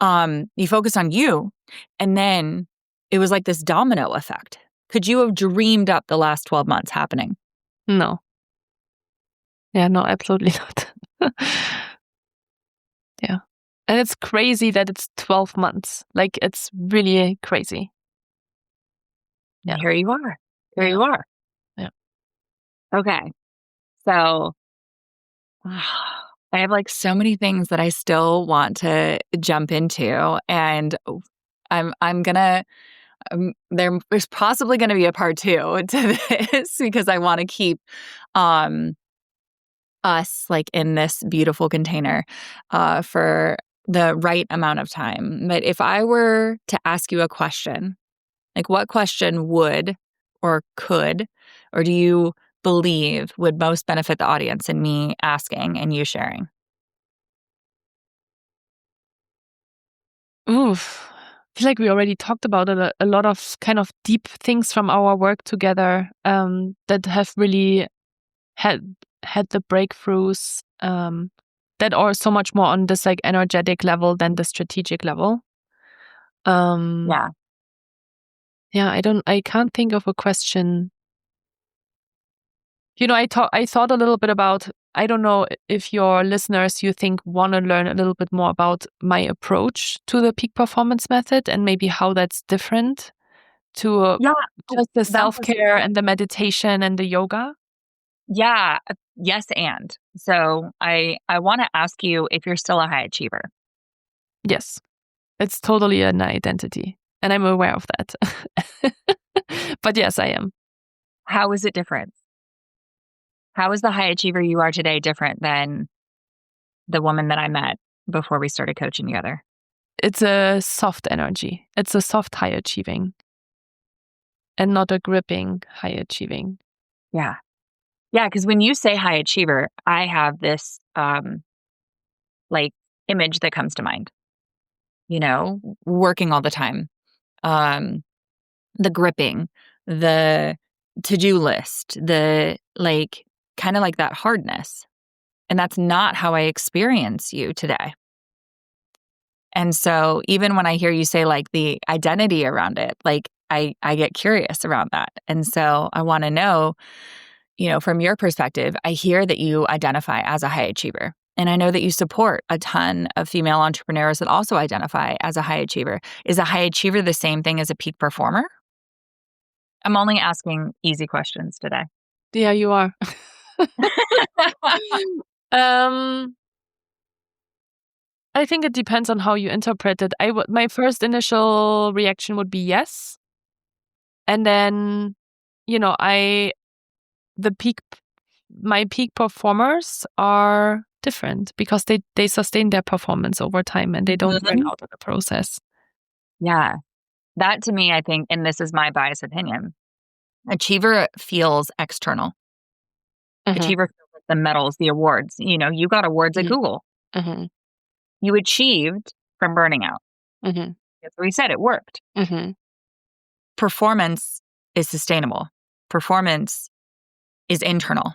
You focused on you, and then it was like this domino effect. Could you have dreamed up the last 12 months happening? No. Yeah, no, absolutely not. Yeah. And it's crazy that it's 12 months. Like, it's really crazy. Yeah. Here you are. Here you are. Yeah. Okay. So I have like so many things that I still want to jump into, and I'm gonna there's possibly going to be a part 2 to this because I want to keep us like in this beautiful container for the right amount of time. But if I were to ask you a question, like what question would or could or do you believe would most benefit the audience in me asking and you sharing? Oof. I feel like we already talked about a lot of kind of deep things from our work together that have really had the breakthroughs that are so much more on this like energetic level than the strategic level. Yeah. I can't think of a question. You know, I thought a little bit about, I don't know if your listeners, you think, want to learn a little bit more about my approach to the peak performance method and maybe how that's different to just the self-care and the meditation and the yoga. Yeah. Yes. And so I want to ask you if you're still a high achiever. Yes, it's totally an identity. And I'm aware of that. But yes, I am. How is it different? How is the high achiever you are today different than the woman that I met before we started coaching together? It's a soft energy. It's a soft high achieving and not a gripping high achieving. Yeah. Yeah, because when you say high achiever, I have this like image that comes to mind. You know, working all the time. The gripping, the to-do list, the like kind of like that hardness. And that's not how I experience you today. And so even when I hear you say like the identity around it, like I get curious around that. And so I want to know, you know, from your perspective, I hear that you identify as a high achiever. And I know that you support a ton of female entrepreneurs that also identify as a high achiever. Is a high achiever the same thing as a peak performer? I'm only asking easy questions today. Yeah, you are. I think it depends on how you interpret it. My first initial reaction would be yes. And then, you know, the peak my peak performers are different because they sustain their performance over time and they don't burn out in the process. Yeah. That to me, I think, and this is my biased opinion, achiever feels external. Achiever feels like the medals, the awards. You got awards at Google. You achieved from burning out. That's what we said. It worked. Performance is sustainable. Performance is internal.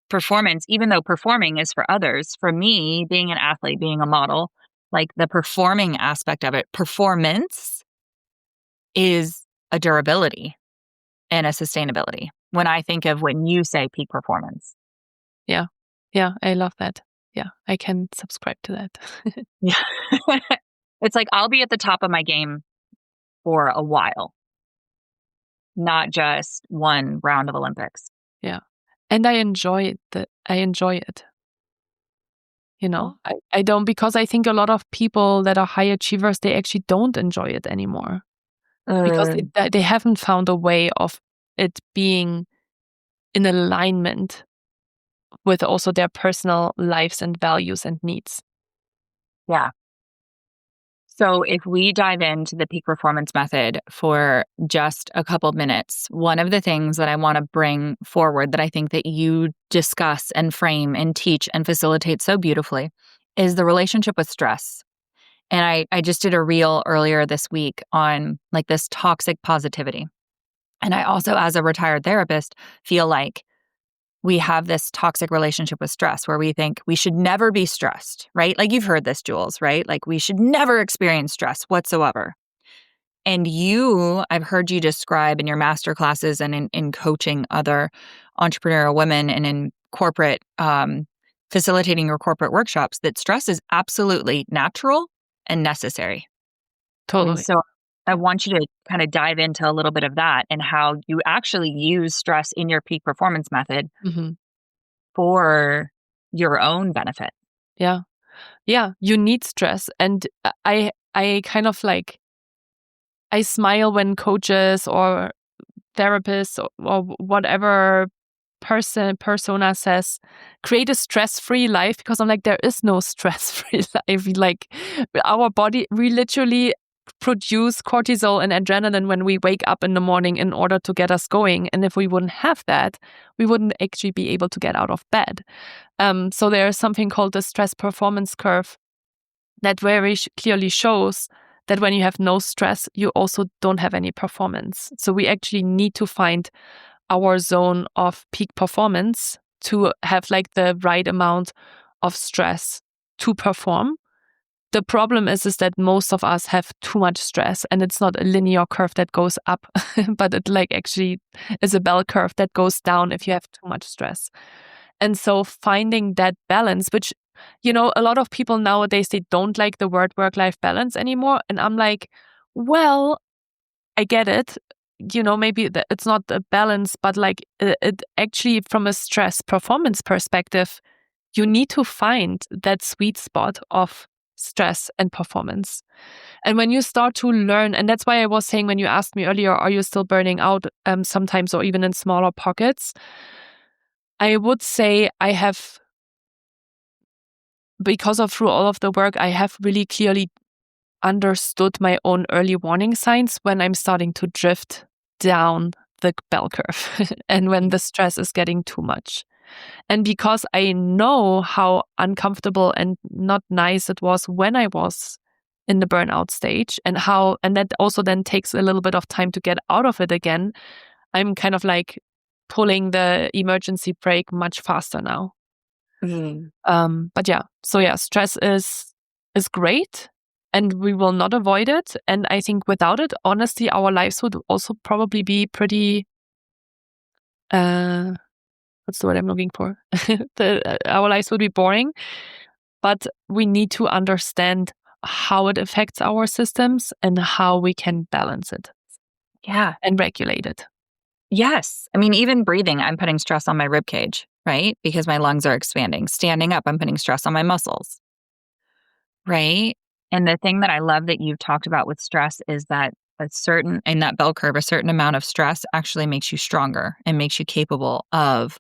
Performance, even though performing is for others, for me, being an athlete, being a model, like the performing aspect of it, performance is a durability and a sustainability when I think of when you say peak performance. Yeah. Yeah, I love that. Yeah, I can subscribe to that. Yeah. It's like I'll be at the top of my game for a while, not just one round of Olympics. Yeah. And I enjoy it. I don't, because I think a lot of people that are high achievers, they actually don't enjoy it anymore because they haven't found a way of it being in alignment with also their personal lives and values and needs. Yeah. So if we dive into the peak performance method for just a couple minutes, one of the things that I want to bring forward that I think that you discuss and frame and teach and facilitate so beautifully is the relationship with stress. And I just did a reel earlier this week on like this toxic positivity. And I also, as a retired therapist, feel like we have this toxic relationship with stress where we think we should never be stressed, right? Like you've heard this, Jules, right? Like we should never experience stress whatsoever. And I've heard you describe in your master classes and in coaching other entrepreneurial women and in corporate, facilitating your corporate workshops, that stress is absolutely natural and necessary. Totally. And so I want you to kind of dive into a little bit of that and how you actually use stress in your peak performance method for your own benefit. Yeah. Yeah. You need stress. And I kind of like, I smile when coaches or therapists or whatever persona says, create a stress-free life, because I'm like, there is no stress-free life. Like our body, we literally produce cortisol and adrenaline when we wake up in the morning in order to get us going. And if we wouldn't have that, we wouldn't actually be able to get out of bed. So there's something called the stress performance curve that very clearly shows that when you have no stress, you also don't have any performance. So we actually need to find our zone of peak performance to have like the right amount of stress to perform. The problem is that most of us have too much stress, and it's not a linear curve that goes up, but it like actually is a bell curve that goes down if you have too much stress. And so finding that balance, which, a lot of people nowadays, they don't like the word work-life balance anymore. And I'm like, well, I get it. Maybe it's not a balance, but like it actually, from a stress performance perspective, you need to find that sweet spot of stress and performance. And when you start to learn, and that's why I was saying when you asked me earlier, are you still burning out sometimes or even in smaller pockets? I would say I have, because of through all of the work, I have really clearly understood my own early warning signs when I'm starting to drift down the bell curve and when the stress is getting too much. And because I know how uncomfortable and not nice it was when I was in the burnout stage, and that also then takes a little bit of time to get out of it again, I'm kind of like pulling the emergency brake much faster now. But yeah, stress is great, and we will not avoid it. And I think without it, honestly, our lives would also probably be pretty, what's the word I'm looking for? Our lives would be boring, but we need to understand how it affects our systems and how we can balance it. Yeah. And regulate it. Yes. I mean, even breathing, I'm putting stress on my rib cage, right? Because my lungs are expanding. Standing up, I'm putting stress on my muscles, right? And the thing that I love that you've talked about with stress is that in that bell curve, a certain amount of stress actually makes you stronger and makes you capable of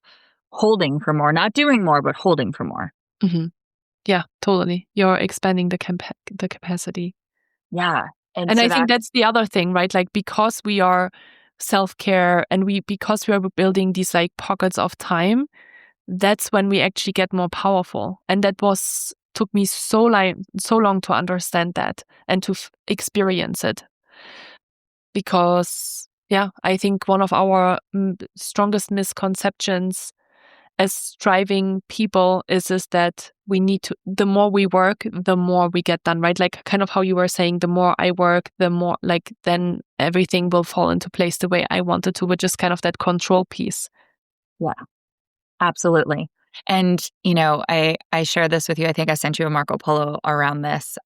holding for more, not doing more, but holding for more. Mm-hmm. Yeah, totally. You're expanding the capacity. Yeah. And so I think that's the other thing, right? Like, because we are self-care and because we are building these like pockets of time, that's when we actually get more powerful. And that took me so long to understand that and to experience it. Because, yeah, I think one of our strongest misconceptions as striving people is that we need to, the more we work, the more we get done, right? Like kind of how you were saying, the more I work, the more like then everything will fall into place the way I want it to, which is kind of that control piece. Yeah, absolutely. And, I share this with you. I think I sent you a Marco Polo around this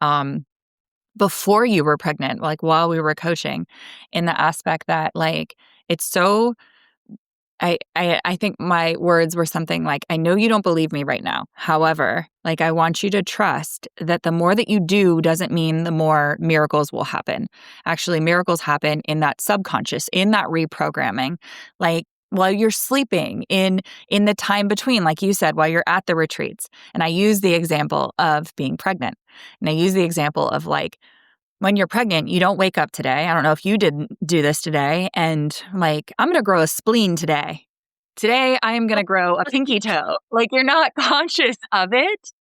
before you were pregnant, like while we were coaching, in the aspect that like, it's so I think my words were something like, I know you don't believe me right now. However, like I want you to trust that the more that you do doesn't mean the more miracles will happen. Actually, miracles happen in that subconscious, in that reprogramming, like while you're sleeping, in the time between, like you said, while you're at the retreats. And I use the example of being pregnant. And I use the example of like, when you're pregnant, you don't wake up today. I don't know if you didn't do this today. And like, I'm going to grow a spleen today. Today, I am going to grow a pinky toe. Like, you're not conscious of it.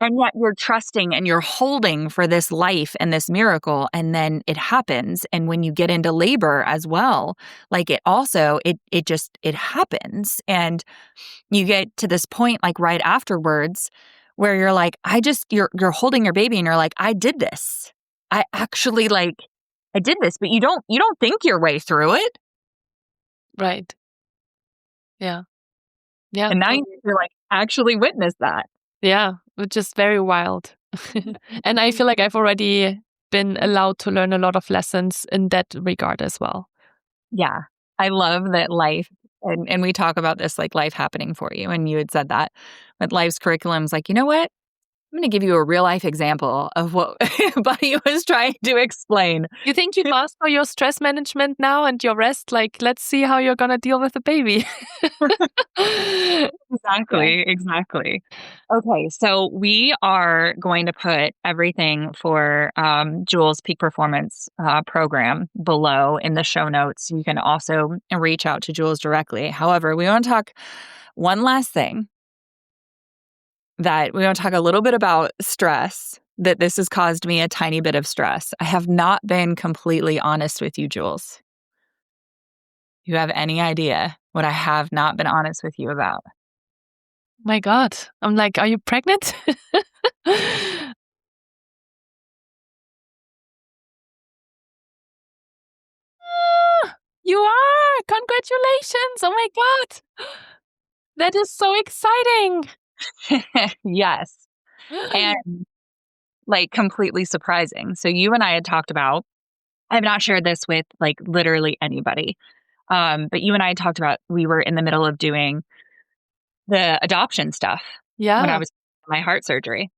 And yet you're trusting and you're holding for this life and this miracle. And then it happens. And when you get into labor as well, like it happens. And you get to this point, like right afterwards, where you're like, you're holding your baby and you're like, I did this. I actually I did this, but you don't think your way through it. Right. Yeah. Yeah. And now you're like actually witness that. Yeah. Which is very wild. And I feel like I've already been allowed to learn a lot of lessons in that regard as well. Yeah. I love that life, and we talk about this like life happening for you. And you had said that, but life's curriculum's like, you know what? I'm going to give you a real life example of what Bunny was trying to explain. You think you master your stress management now and your rest? Like, let's see how you're going to deal with the baby. Exactly. Okay, so we are going to put everything for Jules' Peak Performance program below in the show notes. You can also reach out to Jules directly. However, we want to talk one last thing. That we want to talk a little bit about stress, that this has caused me a tiny bit of stress. I have not been completely honest with you, Jules. You have any idea what I have not been honest with you about? My God. I'm like, are you pregnant? You are! Congratulations! Oh my God! That is so exciting! Yes. And like completely surprising. So you and I had talked about, I have not shared this with like literally anybody, but you and I had talked about, we were in the middle of doing the adoption stuff when I was my heart surgery.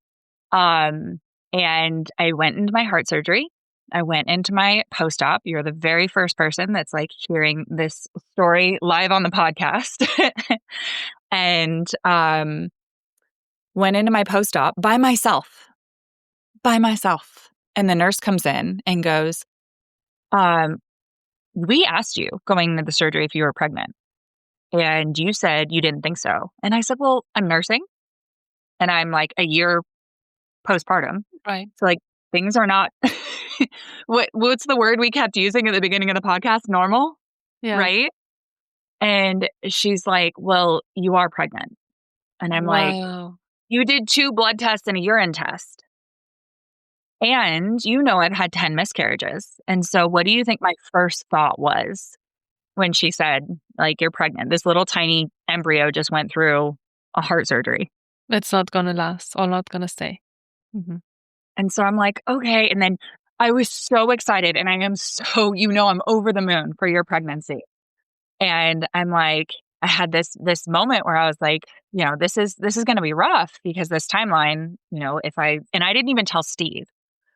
And I went into my heart surgery. I went into my post-op. You're the very first person that's like hearing this story live on the podcast. And went into my post-op by myself. And the nurse comes in and goes, we asked you going into the surgery if you were pregnant. And you said you didn't think so. And I said, well, I'm nursing. And I'm like a year postpartum. Right. So like things are not what's the word we kept using at the beginning of the podcast? Normal. Yeah. Right. And she's like, well, you are pregnant. And I'm like, you did 2 blood tests and a urine test. And I've had 10 miscarriages. And so what do you think my first thought was when she said, like, you're pregnant? This little tiny embryo just went through a heart surgery. It's not going to last or not going to stay. Mm-hmm. And so I'm like, okay. And then I was so excited, and I am so, I'm over the moon for your pregnancy. And I'm like, I had this moment where I was like, this is going to be rough because this timeline, and I didn't even tell Steve.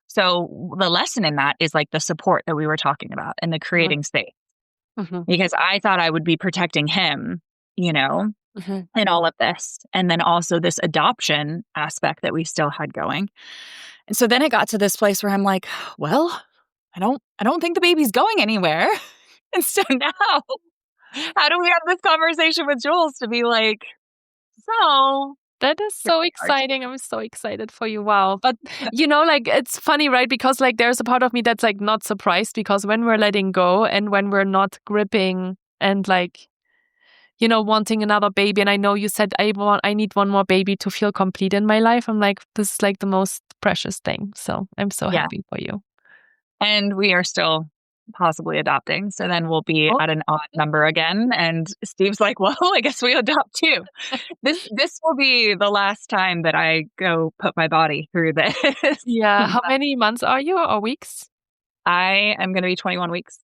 So the lesson in that is like the support that we were talking about and the Right. creating space, Mhm. because I thought I would be protecting him, Mhm. in all of this. And then also this adoption aspect that we still had going. And so then it got to this place where I'm like, well, I don't think the baby's going anywhere. And so now, how do we have this conversation with Jules to be like, so That is here so we are. exciting. I'm so excited for you. Wow. But like it's funny, right? Because like there's a part of me that's like not surprised because when we're letting go and when we're not gripping and like, wanting another baby. And I know you said I need one more baby to feel complete in my life. I'm like, this is like the most precious thing. So I'm so Yeah. happy for you. And we are still possibly adopting. So then we'll be Oh, at an odd number again. And Steve's like, well, I guess we adopt too. This will be the last time that I go put my body through this. yeah. How But many months are you or weeks? I am going to be 21 weeks.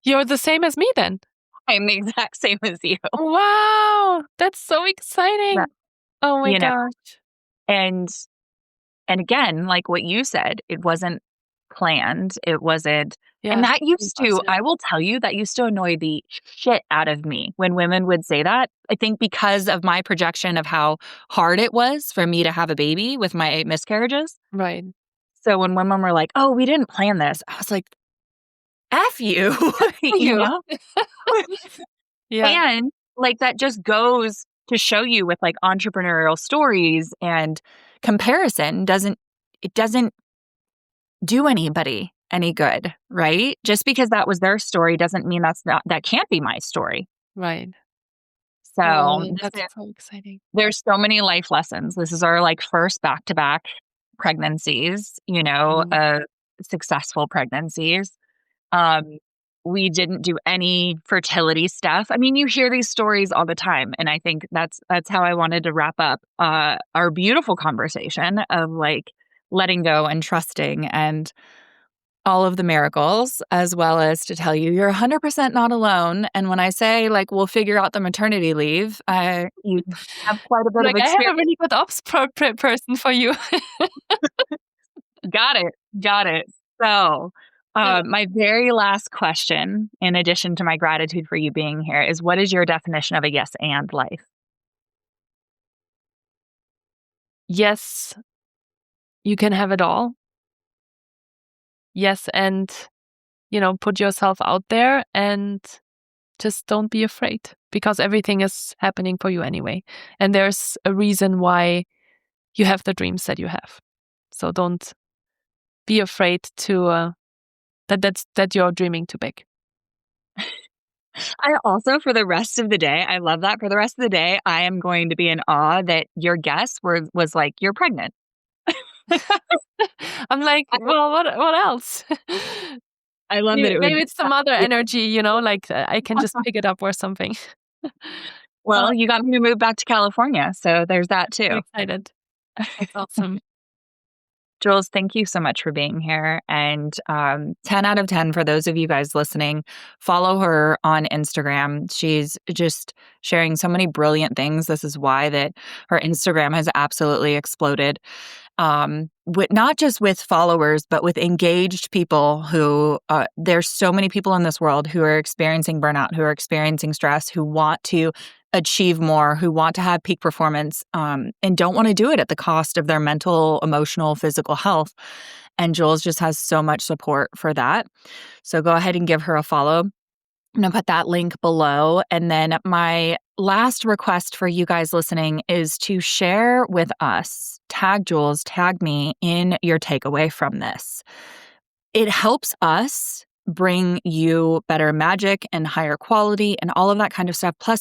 You're the same as me then. I'm the exact same as you. Wow. That's so But, exciting. Oh my you know, gosh. and and again, like what you said, it wasn't planned. It wasn't. And Yeah. that used to, 100%. I will tell you, that used to annoy the shit out of me when women would say that. I think because of my projection of how hard it was for me to have a baby with my miscarriages. Right. So when women were like, oh, we didn't plan this, I was like, F you, you You. know? Yeah. And like that just goes to show you with like entrepreneurial stories and comparison doesn't do anybody any good, right? Just because that was their story doesn't mean that can't be my story. Right. So Wow. That's so exciting. there's so many life lessons. This is our like first back-to-back pregnancies, Mhm. successful pregnancies. Um, we didn't do any fertility stuff. I mean, you hear these stories all the time, and I think that's how I wanted to wrap up our beautiful conversation of like letting go and trusting and all of the miracles, as well as to tell you you're 100% not alone. And when I say like we'll figure out the maternity leave, you have quite a bit of Like, I have a experience. really good ops person for you. Got it. Got it. So, Yeah. my very last question, in addition to my gratitude for you being here, is what is your definition of a yes and life? Yes, you can have it all. Yes, and, put yourself out there and just don't be afraid because everything is happening for you anyway. And there's a reason why you have the dreams that you have. So don't be afraid to that you're dreaming too big. I also, for the rest of the day, I love that. For the rest of the day, I am going to be in awe that your guess was like, you're pregnant. I'm like, I, well, what else? I love that Maybe it would. maybe it's some other energy, like I can just pick it up or something. Oh, Well, you got me to move back to California, so there's that so too. excited. That's awesome. Jules, thank you so much for being here. And 10 out of 10 for those of you guys listening. Follow her on Instagram. She's just sharing so many brilliant things. This is why that her Instagram has absolutely exploded. Not just with followers, but with engaged people who there's so many people in this world who are experiencing burnout, who are experiencing stress, who want to achieve more, who want to have peak performance, and don't want to do it at the cost of their mental, emotional, physical health. And Jules just has so much support for that. So go ahead and give her a follow. I'm going to put that link below. And then my last request for you guys listening is to share with us, tag Jules, tag me in your takeaway from this. It helps us bring you better magic and higher quality and all of that kind of stuff. Plus,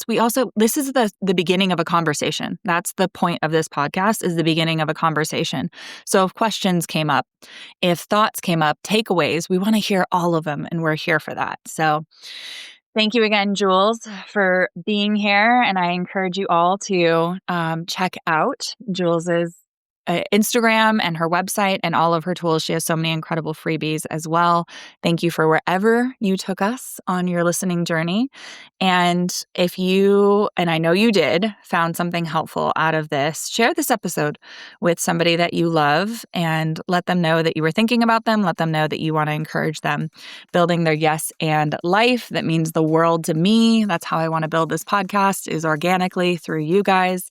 this is the beginning of a conversation. That's the point of this podcast, is the beginning of a conversation. So if questions came up, if thoughts came up, takeaways, we want to hear all of them, and we're here for that. So thank you again, Jules, for being here. And I encourage you all to check out Jules's Instagram and her website and all of her tools. She has so many incredible freebies as well. Thank you for wherever you took us on your listening journey. And if you, and I know you did, found something helpful out of this, share this episode with somebody that you love and let them know that you were thinking about them. Let them know that you want to encourage them building their yes and life. That means the world to me. That's how I want to build this podcast, is organically through you guys.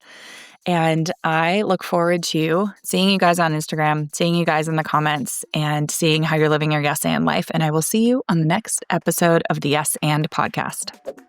And I look forward to seeing you guys on Instagram, seeing you guys in the comments, and seeing how you're living your yes and life. And I will see you on the next episode of the Yes and Podcast.